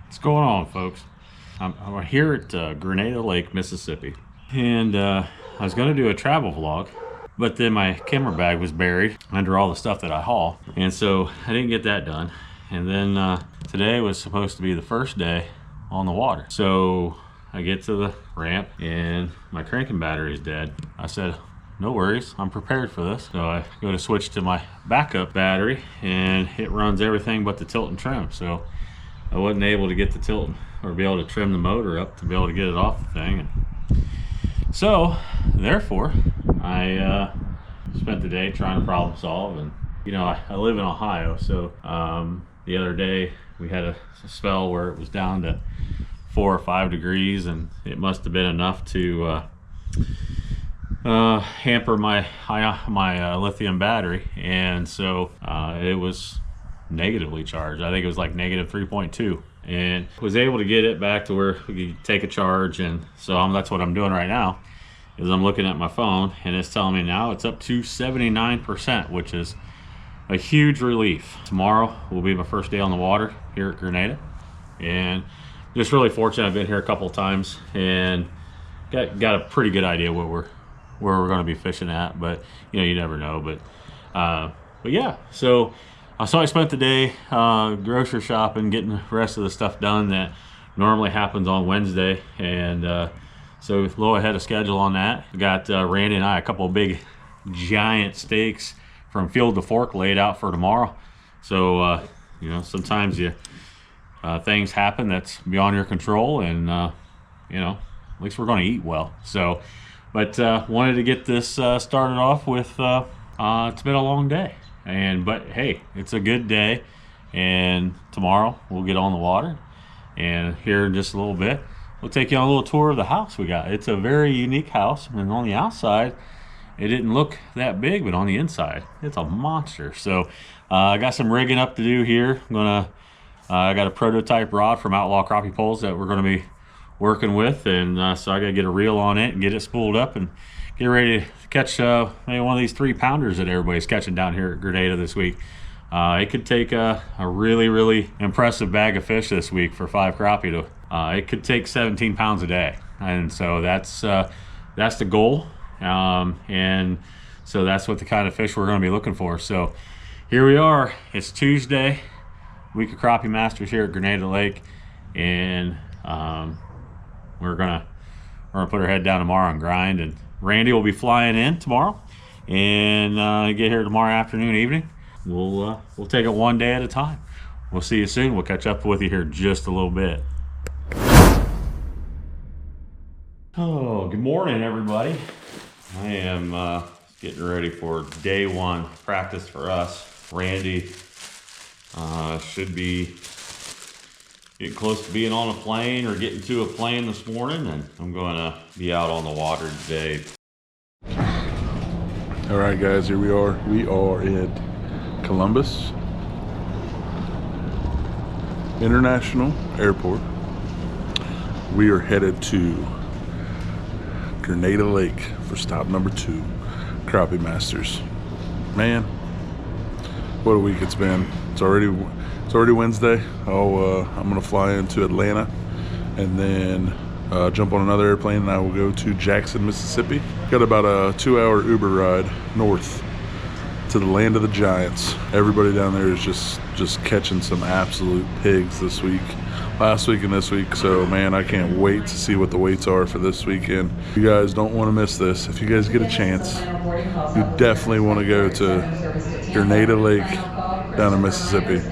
What's going on, folks? I'm here at Grenada Lake, Mississippi, and I was going to do a travel vlog, but then my camera bag was buried under all the stuff that I haul, and so I didn't get that done. And then today was supposed to be the first day on the water, so I get to the ramp and my cranking battery is dead. I said, no worries, I'm prepared for this. So I go to switch to my backup battery and it runs everything but the tilt and trim. So I wasn't able to get the tilt or be able to trim the motor up to be able to get it off the thing. And so therefore I spent the day trying to problem solve. And you know, I live in Ohio, so the other day we had a spell where it was down to 4 or 5 degrees, and it must have been enough to hamper my lithium battery, and so it was negatively charged. I think it was like negative 3.2, and was able to get it back to where we could take a charge. And so that's what I'm doing right now, is I'm looking at my phone and it's telling me now it's up to 79%, which is a huge relief. Tomorrow will be my first day on the water here at Grenada, and just really fortunate. I've been here a couple of times and got a pretty good idea where we're going to be fishing at, but you know, you never know. But yeah, so I spent the day grocery shopping, getting the rest of the stuff done that normally happens on Wednesday, and so a little ahead of schedule on that. Got Randy and I a couple of big giant steaks from field to fork laid out for tomorrow. So you know, sometimes things happen that's beyond your control, and you know, at least we're going to eat well. So but wanted to get this started off with it's been a long day, but hey, it's a good day, and tomorrow we'll get on the water, and here in just a little bit we'll take you on a little tour of the house we got. It's a very unique house, and on the outside it didn't look that big, but on the inside it's a monster. So I got some rigging up to do here. I got a prototype rod from Outlaw Crappie Poles that we're going to be working with, and so I got to get a reel on it and get it spooled up and get ready to catch maybe one of these 3-pounders that everybody's catching down here at Grenada this week. It could take a really impressive bag of fish this week for 5 crappie to it could take 17 pounds a day, and so that's the goal, and so that's what the kind of fish we're going to be looking for. So here we are. It's Tuesday, week of Crappie Masters here at Grenada Lake, and we're gonna put our head down tomorrow and grind. And Randy will be flying in tomorrow, and get here tomorrow afternoon, evening. We'll take it one day at a time. We'll see you soon. We'll catch up with you here just a little bit. Oh, good morning, everybody. I am getting ready for day 1 practice for us. Randy should be getting close to being on a plane or getting to a plane this morning, and I'm going to be out on the water today. All right, guys, here we are. We are at Columbus International Airport. We are headed to Grenada Lake for stop number 2, Crappie Masters. Man, what a week it's been. It's already Wednesday. I'm gonna fly into Atlanta and then jump on another airplane, and I will go to Jackson, Mississippi. Got about a 2-hour Uber ride north to the land of the giants. Everybody down there is just catching some absolute pigs this week, last week and this week. So man, I can't wait to see what the weights are for this weekend. You guys don't want to miss this. If you guys get a chance, you definitely want to go to Grenada Lake down in Mississippi.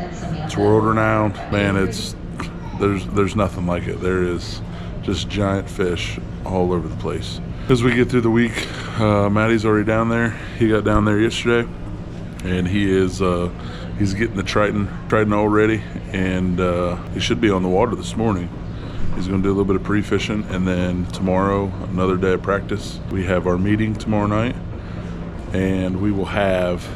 It's world renowned, man. There's nothing like it. There is just giant fish all over the place. As we get through the week, Maddie's already down there. He got down there yesterday, and he's getting the Triton already, and he should be on the water this morning. He's going to do a little bit of pre-fishing, and then tomorrow, another day of practice. We have our meeting tomorrow night, and we will have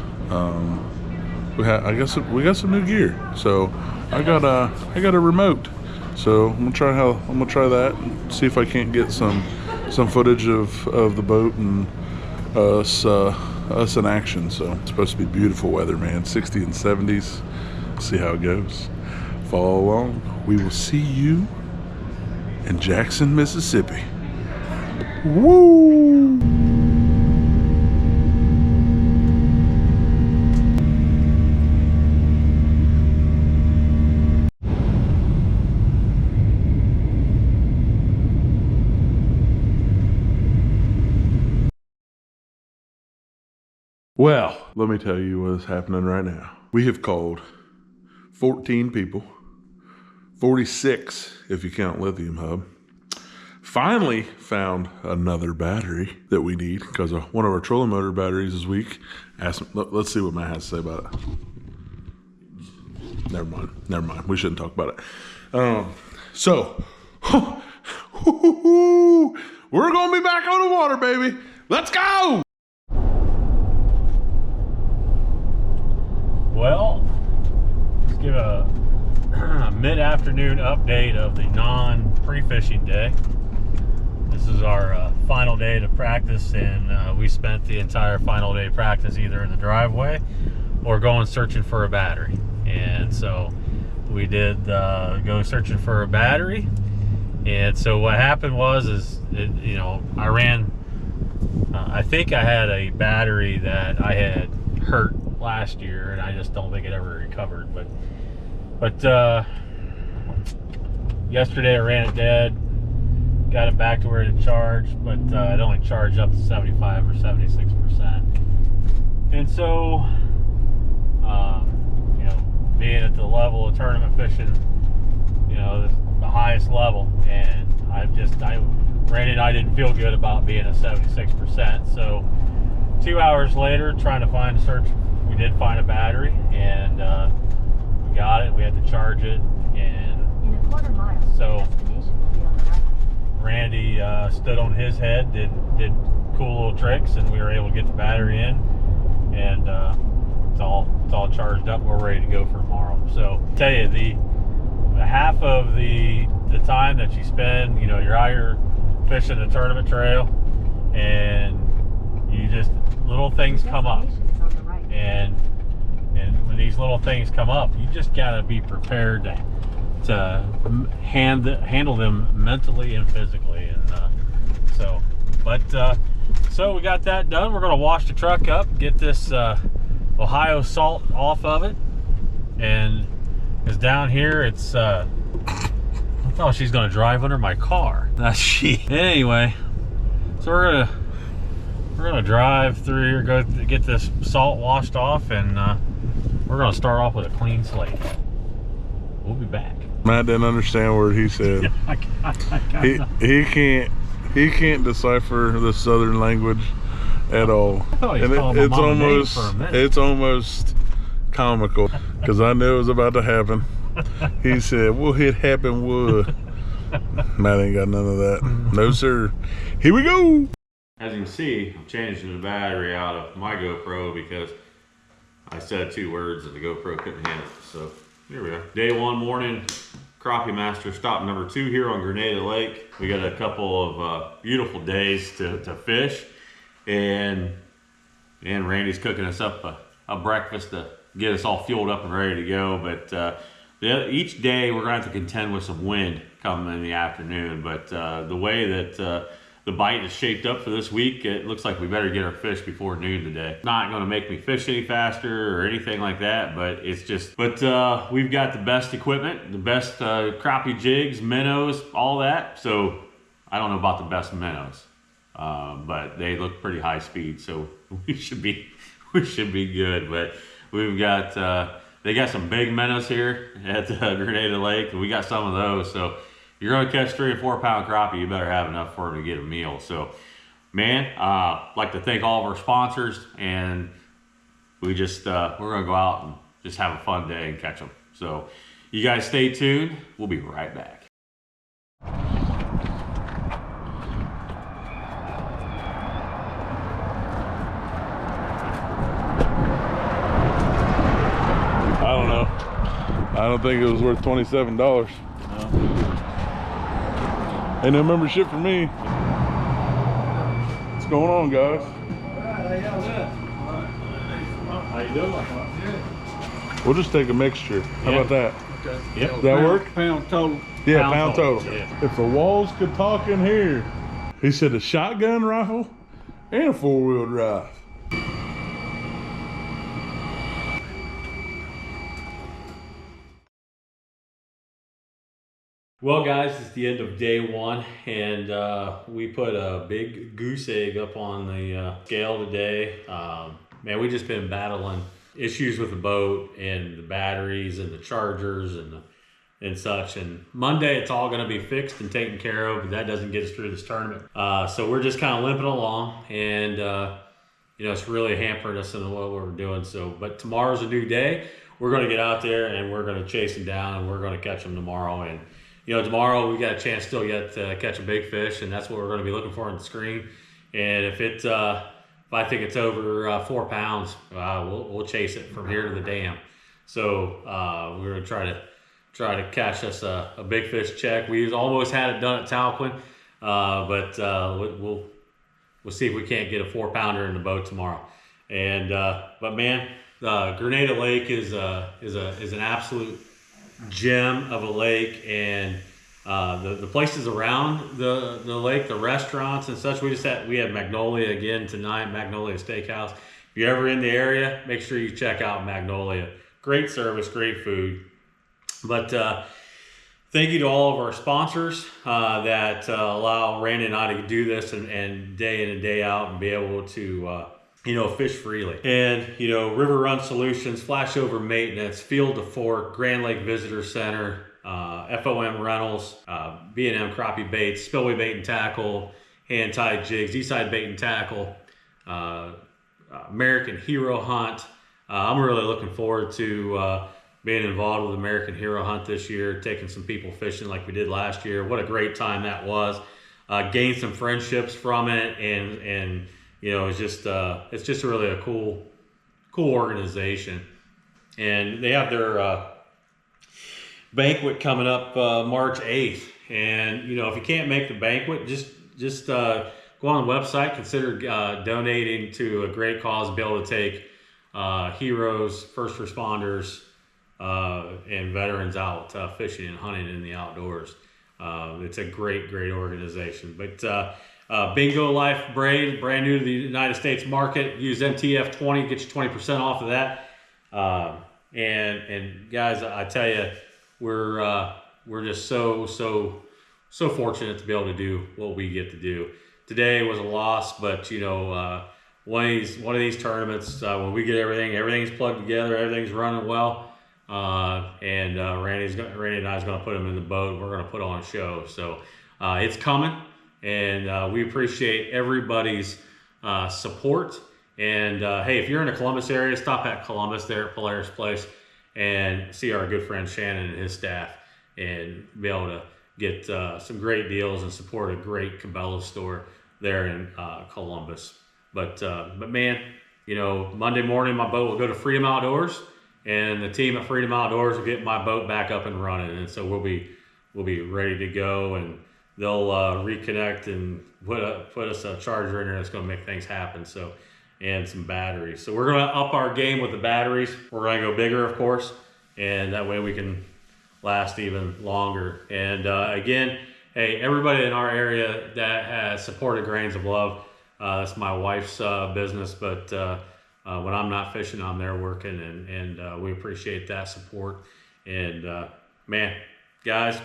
I guess we got some new gear. So I got a remote. So I'm gonna try that and see if I can't get some footage of the boat and us in action. So it's supposed to be beautiful weather, man. 60 and 70s. See how it goes. Follow along. We will see you in Jackson, Mississippi. Woo! Well, let me tell you what's happening right now. We have called 14 people, 46 if you count Lithium Hub. Finally found another battery that we need because one of our trolling motor batteries is weak. Let's see what Matt has to say about it. Never mind. We shouldn't talk about it. So, we're going to be back on the water, baby. Let's go. Well, let's give a mid-afternoon update of the non-pre-fishing day. This is our final day to practice, and we spent the entire final day practice either in the driveway or going searching for a battery. And so we did go searching for a battery. And so what happened was, I ran, I think I had a battery that I had hurt last year, and I just don't think it ever recovered. But yesterday I ran it dead, got it back to where it charged, but it only charged up to 75 or 76%. And so, being at the level of tournament fishing, the highest level, and Randy and I didn't feel good about being at 76%. So 2 hours later, trying to find a search, we did find a battery, and we got it. We had to charge it, and in a quarter mile, so destination will be on the right. Randy stood on his head, did cool little tricks, and we were able to get the battery in, and it's all charged up. We're ready to go for tomorrow. So I tell you, the half of the time that you spend, you're out here fishing the tournament trail, and you just, little things come up, and when these little things come up, you just gotta be prepared to handle them mentally and physically. And so we got that done. We're gonna wash the truck up, get this Ohio salt off of it, and because down here it's I thought she's gonna drive under my car. That's she. Anyway, so we're gonna drive through here, go get this salt washed off, and we're gonna start off with a clean slate. We'll be back. Matt didn't understand a word he said. He can't decipher the southern language at all. And it's almost comical, because I knew it was about to happen. He said, well, it happened would. Matt ain't got none of that. No sir. Here we go. As you can see, I'm changing the battery out of my GoPro because I said 2 words and the GoPro couldn't handle it. So here we are. Day 1 morning, Crappie Masters stop number 2 here on Grenada Lake. We got a couple of beautiful days to fish, and Randy's cooking us up a breakfast to get us all fueled up and ready to go. But each day we're gonna have to contend with some wind coming in the afternoon. But the way that the bite is shaped up for this week, it looks like we better get our fish before noon today. Not gonna make me fish any faster or anything like that, but we've got the best equipment, the best crappie jigs, minnows, all that. So I don't know about the best minnows, but they look pretty high speed, so we should be good. But we've got they got some big minnows here at Grenada Lake, and we got some of those. So you're gonna catch 3 or 4 pound crappie, you better have enough for them to get a meal. So, man, I'd like to thank all of our sponsors, and we're gonna go out and just have a fun day and catch them. So, you guys stay tuned. We'll be right back. I don't know. I don't think it was worth $27. No. Ain't no membership for me. What's going on, guys? How you doing? We'll just take a mixture. How about that? Okay. Yep. Does that work? Pound total. Yeah, Pound pound total, total. yeah. If the walls could talk in here. He said a shotgun rifle and a 4-wheel drive. Well, guys, it's the end of day one, and we put a big goose egg up on the scale today. Man, we've just been battling issues with the boat and the batteries and the chargers and such. And Monday, it's all going to be fixed and taken care of, but that doesn't get us through this tournament. So we're just kind of limping along, and you know, it's really hampering us in what we're doing. So, but tomorrow's a new day. We're going to get out there and we're going to chase them down, and we're going to catch them tomorrow. And you know, tomorrow we got a chance still yet to catch a big fish, and that's what we're going to be looking for on the screen. And if I think it's over 4 pounds, we'll chase it from here to the dam. So we're going to try to catch us a big fish check. We almost had it done at Talquin, but we'll see if we can't get a 4-pounder in the boat tomorrow. And but man, Grenada Lake is an absolute gem of a lake, and the places around the lake, the restaurants and such. We had Magnolia again tonight, Magnolia Steakhouse. If you're ever in the area, make sure you check out Magnolia. Great service, great food. But thank you to all of our sponsors that allow Randy and I to do this and day in and day out and be able to you know, fish freely. And, you know, River Run Solutions, Flashover Maintenance, Field to Fork, Grand Lake Visitor Center, FOM Rentals, B&M Crappie Baits, Spillway Bait and Tackle, Hand Tied Jigs, Eastside Bait and Tackle, American Hero Hunt. I'm really looking forward to being involved with American Hero Hunt this year, taking some people fishing like we did last year. What a great time that was. Gained some friendships from it, and you know, it's just really a cool organization. And they have their banquet coming up March 8th. And you know, if you can't make the banquet, just go on the website, consider donating to a great cause, be able to take heroes, first responders, and veterans out fishing and hunting in the outdoors. It's a great organization. But Bingo Life Braid, brand new to the United States market. Use MTF20, get you 20% off of that. And guys, I tell you, we're just so fortunate to be able to do what we get to do. Today was a loss, but you know, one of these tournaments, when we get everything's plugged together, everything's running well. And Randy and I is going to put them in the boat. We're going to put on a show. So it's coming. And we appreciate everybody's support. And hey, if you're in the Columbus area, stop at Columbus there at Polaris Place and see our good friend Shannon and his staff, and be able to get some great deals and support a great Cabela's store there in Columbus. But man, you know, Monday morning my boat will go to Freedom Outdoors, and the team at Freedom Outdoors will get my boat back up and running, and so we'll be ready to go, and they'll reconnect and put us a charger in there that's going to make things happen. So, and some batteries. So we're going to up our game with the batteries. We're going to go bigger, of course, and that way we can last even longer. And again, hey, everybody in our area that has supported Grains of Love, that's my wife's business, but when I'm not fishing, I'm there working, and we appreciate that support. And man, guys,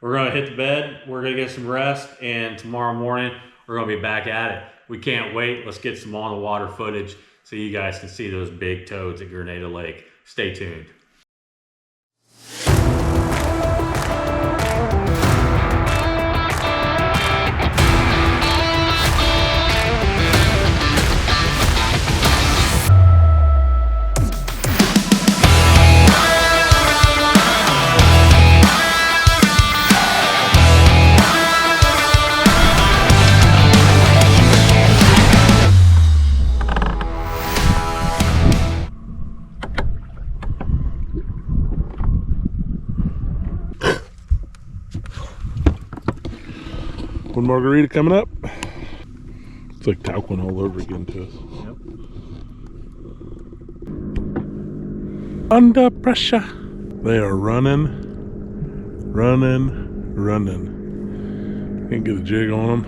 we're going to hit the bed, we're going to get some rest, and tomorrow morning we're going to be back at it. We can't wait. Let's get some on the water footage so you guys can see those big toads at Grenada Lake. Stay tuned. One margarita coming up. It's like Talquin all over again to us. Yep. Under pressure. They are running. Can't get a jig on them.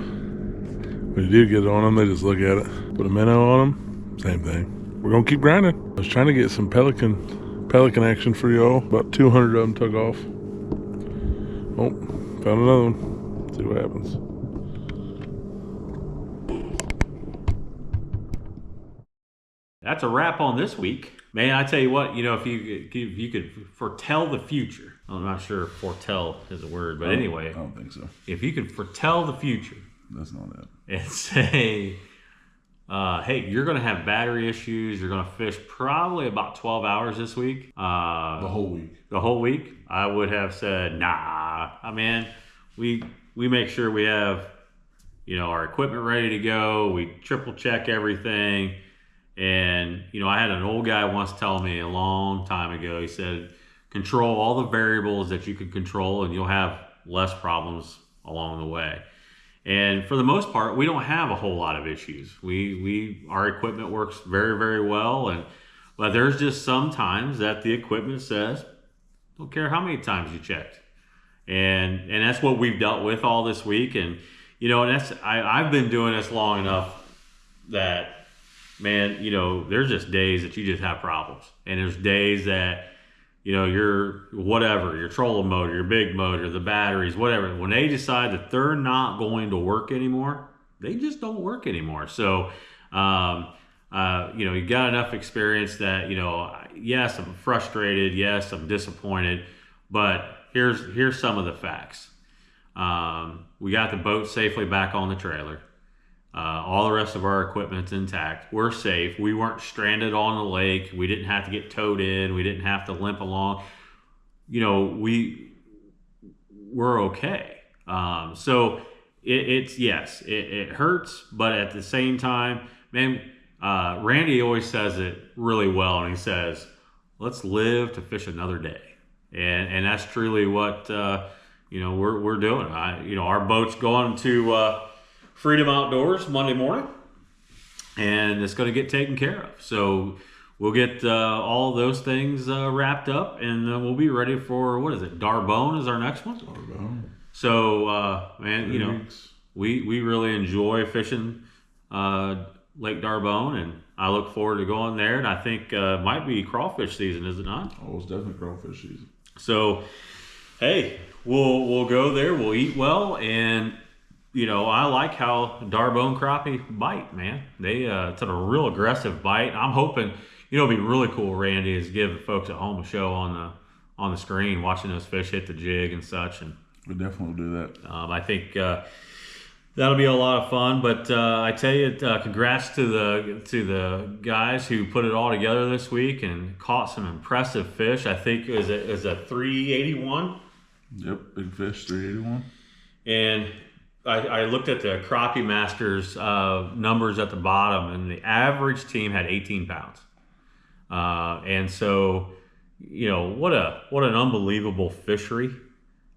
When you do get it on them, they just look at it. Put a minnow on them, same thing. We're gonna keep grinding. I was trying to get some pelican action for y'all. About 200 of them took off. Oh, found another one. See what happens. That's a wrap on this week. Man, I tell you what, you know, if you could foretell the future, I'm not sure if foretell is a word, but anyway. I don't think so. If you could foretell the future. That's not it. And say, hey, you're going to have battery issues. You're going to fish probably about 12 hours this week. The whole week. The whole week. I would have said, nah. I mean, we make sure we have, you know, our equipment ready to go. We triple check everything. And, you know, I had an old guy once tell me a long time ago, he said, control all the variables that you can control and you'll have less problems along the way. And for the most part, we don't have a whole lot of issues. Our equipment works very, very well. But there's just some times that the equipment says, don't care how many times you checked. And that's what we've dealt with all this week. And, you know, and I've been doing this long enough that, man, you know, there's just days that you just have problems. And there's days that, you know, your trolling motor, your big motor, the batteries, whatever, when they decide that they're not going to work anymore, they just don't work anymore. So, you know, you got enough experience that, you know, yes, I'm frustrated. Yes, I'm disappointed. But here's some of the facts. We got the boat safely back on the trailer. All the rest of our equipment's intact. We're safe. We weren't stranded on the lake. We didn't have to get towed in. We didn't have to limp along. You know, we're okay. So it hurts, but at the same time, man, Randy always says it really well, and he says, "Let's live to fish another day," and that's truly what you know we're doing. You know, our boat's going to Freedom Outdoors Monday morning, and it's going to get taken care of. So we'll get all those things wrapped up, and then we'll be ready for, what is it, Darbone is our next one? Darbone. So, man, you know, we really enjoy fishing Lake Darbone, and I look forward to going there, and I think it might be crawfish season, is it not? Oh, it's definitely crawfish season. So, hey, we'll go there, we'll eat well, and you know, I like how Darbone crappie bite, man. It's a real aggressive bite. I'm hoping, you know, it'd be really cool, Randy, is give the folks at home a show on the screen, watching those fish hit the jig and such. And we definitely will do that. I think that'll be a lot of fun. But I tell you, congrats to the guys who put it all together this week and caught some impressive fish. I think it was a 381. Yep, big fish, 381. And I looked at the Crappie Masters numbers at the bottom, and the average team had 18 pounds. And so, you know, what an unbelievable fishery.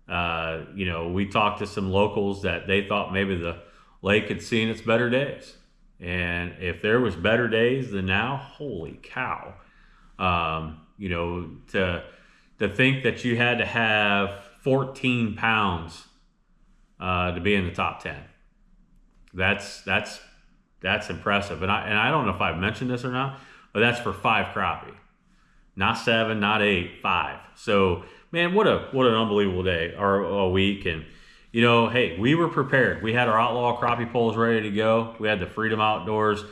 You know, we talked to some locals that they thought maybe the lake had seen its better days. And if there was better days than now, holy cow. You know, to think that you had to have 14 pounds to be in the top 10. That's impressive. And I don't know if I've mentioned this or not, but that's for 5 crappie. Not 7, not 8, 5. So, man, what an unbelievable day or a week. And, you know, hey, we were prepared. We had our Outlaw crappie poles ready to go. We had the Freedom Outdoors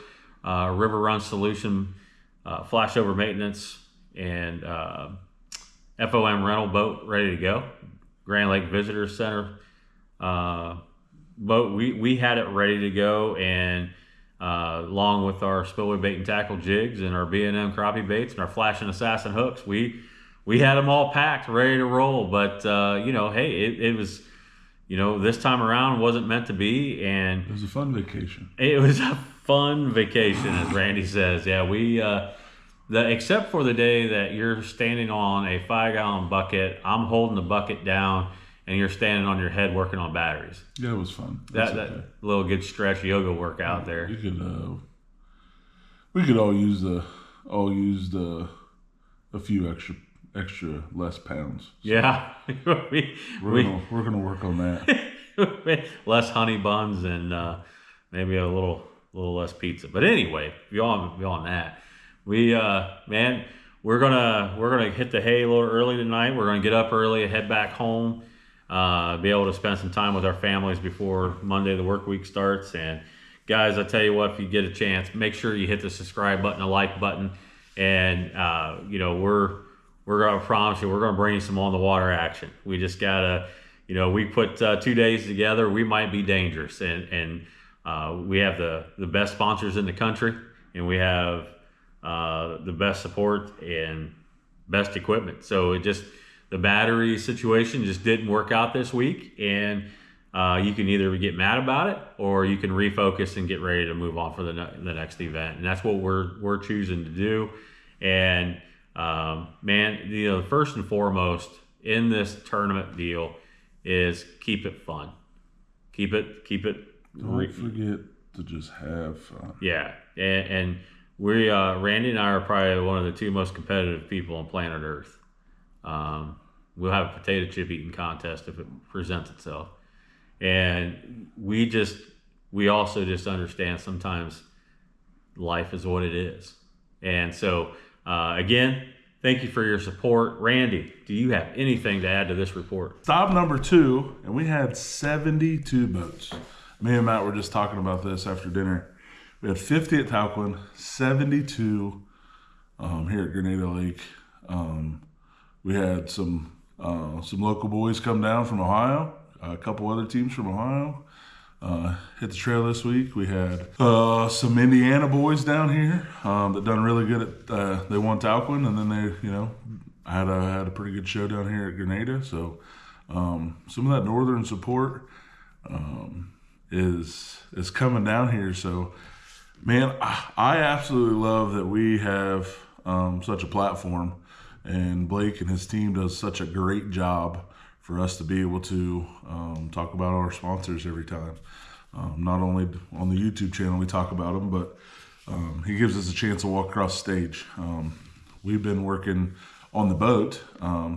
River Run Solution flashover maintenance and FOM rental boat ready to go. Grand Lake Visitor Center boat, we had it ready to go, and along with our spillway bait and tackle jigs and our B&M crappie baits and our flashing assassin hooks, we had them all packed, ready to roll. But you know, hey, it was, you know, this time around wasn't meant to be, and it was a fun vacation. It was a fun vacation, as Randy says. Yeah, we except for the day that you're standing on a 5-gallon bucket, I'm holding the bucket down, and you're standing on your head working on batteries. Yeah, it was fun. That little good stretch yoga workout there. We could all use a few extra less pounds. Yeah, We're gonna work on that. less honey buns and maybe a little less pizza. But anyway, beyond that, man, we're gonna hit the hay a little early tonight. We're gonna get up early, head back home, be able to spend some time with our families before Monday the work week starts. And guys, I tell you what, if you get a chance, make sure you hit the subscribe button, the like button, and we're gonna promise you we're gonna bring you some on the water action. We just gotta, we put 2 days together. We might be dangerous, and we have the best sponsors in the country, and we have the best support and best equipment. So the battery situation just didn't work out this week, and you can either get mad about it or you can refocus and get ready to move on for the next event. And that's what we're choosing to do. And man, first and foremost in this tournament deal is keep it fun. Keep it. Don't forget to just have fun. Yeah, and we Randy and I are probably one of the two most competitive people on planet Earth. We'll have a potato chip eating contest if it presents itself, and we also just understand sometimes life is what it is. And so again, thank you for your support. Randy, do you have anything to add to this report? Stop number 2, and we had 72 boats. Me and Matt were just talking about this after dinner. We had 50 at Talquin, 72 here at Grenada Lake. We had some local boys come down from Ohio, a couple other teams from Ohio. Hit the trail this week. We had some Indiana boys down here that done really good at. They won Talquin, and then they, had a pretty good show down here at Grenada. So some of that northern support is coming down here. So man, I absolutely love that we have such a platform, and Blake and his team does such a great job for us to be able to talk about our sponsors every time. Not only on the YouTube channel we talk about them, but he gives us a chance to walk across the stage. We've been working on the boat,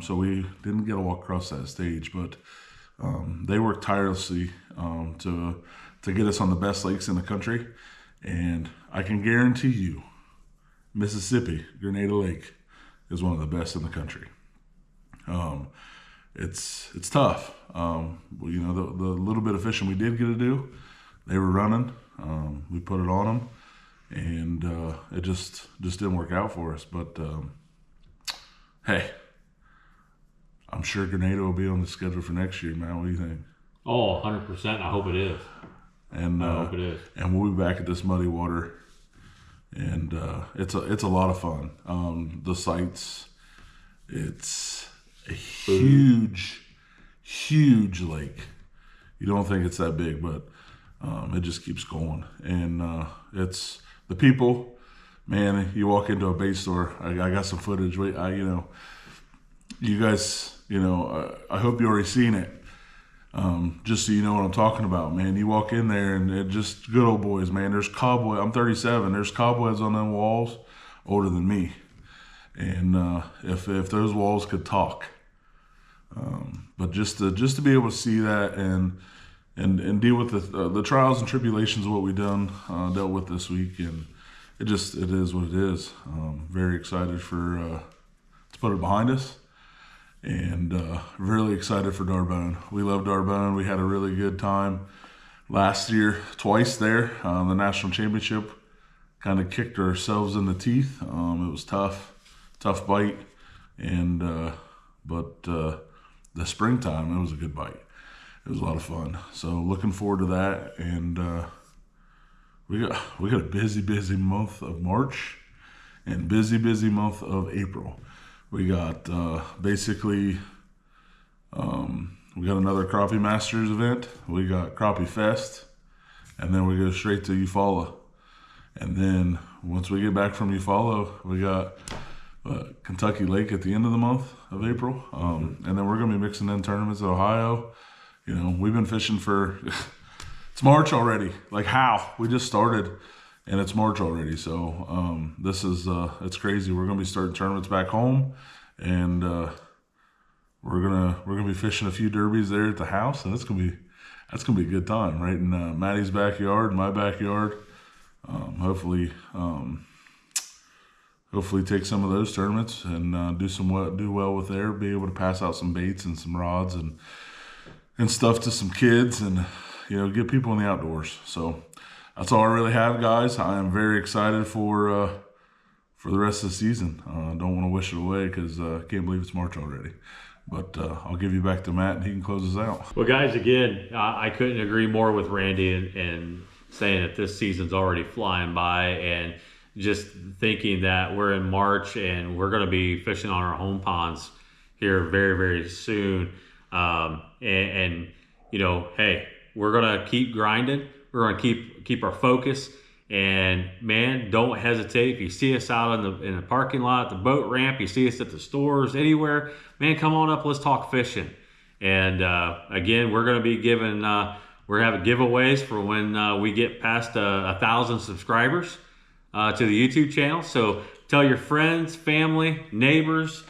so we didn't get to walk across that stage, but they work tirelessly to get us on the best lakes in the country. And I can guarantee you, Mississippi, Grenada Lake, is one of the best in the country. It's tough. The little bit of fishing we did get to do, they were running. We put it on them, and it just didn't work out for us. But hey, I'm sure Grenada will be on the schedule for next year, man. What do you think? Oh, 100%. I hope it is. And I hope it is. And we'll be back at this muddy water, and it's a lot of fun. The sites, it's a huge lake. You don't think it's that big, but it just keeps going. And it's the people, man. You walk into a bait store. I got some footage. You guys, I hope you already seen it. Just so you know what I'm talking about, man. You walk in there and it just good old boys, man. There's cobweb. I'm 37. There's cobwebs on them walls older than me. And if those walls could talk, but just to be able to see that and deal with the trials and tribulations of what we dealt with this week, and it is what it is. Very excited to put it behind us. And really excited for Darbone. We love Darbone. We had a really good time last year, twice there. The national championship kind of kicked ourselves in the teeth. It was tough bite, and but the springtime, it was a good bite. It was a lot of fun. So looking forward to that. And we got a busy month of March and busy month of April. We got we got another Crappie Masters event. We got Crappie Fest, and then we go straight to Eufaula. And then once we get back from Eufaula, we got Kentucky Lake at the end of the month of April. And then we're gonna be mixing in tournaments in Ohio. We've been fishing for it's March already. Like how? We just started, and it's March already. So this is it's crazy. We're gonna be starting tournaments back home, and we're gonna be fishing a few derbies there at the house, and that's gonna be a good time, right in Maddie's backyard, my backyard. Hopefully take some of those tournaments and do well with there. Be able to pass out some baits and some rods and stuff to some kids, and get people in the outdoors. So that's all I really have, guys. I am very excited for the rest of the season. Don't want to wish it away because I can't believe it's March already. But I'll give you back to Matt, and he can close us out. Well, guys, again, I couldn't agree more with Randy and saying that this season's already flying by, and just thinking that we're in March and we're going to be fishing on our home ponds here very, very soon. Hey, we're going to keep grinding. We're going to keep our focus. And man, don't hesitate. If you see us out in the parking lot, at the boat ramp, you see us at the stores, anywhere, man, come on up. Let's talk fishing. And again, we're going to be giving, we're having giveaways for when we get past 1,000 subscribers to the YouTube channel. So tell your friends, family, neighbors,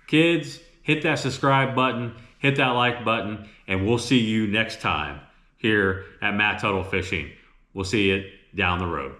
kids, hit that subscribe button, hit that like button, and we'll see you next time here at Matt Tuttle Fishing. We'll see you down the road.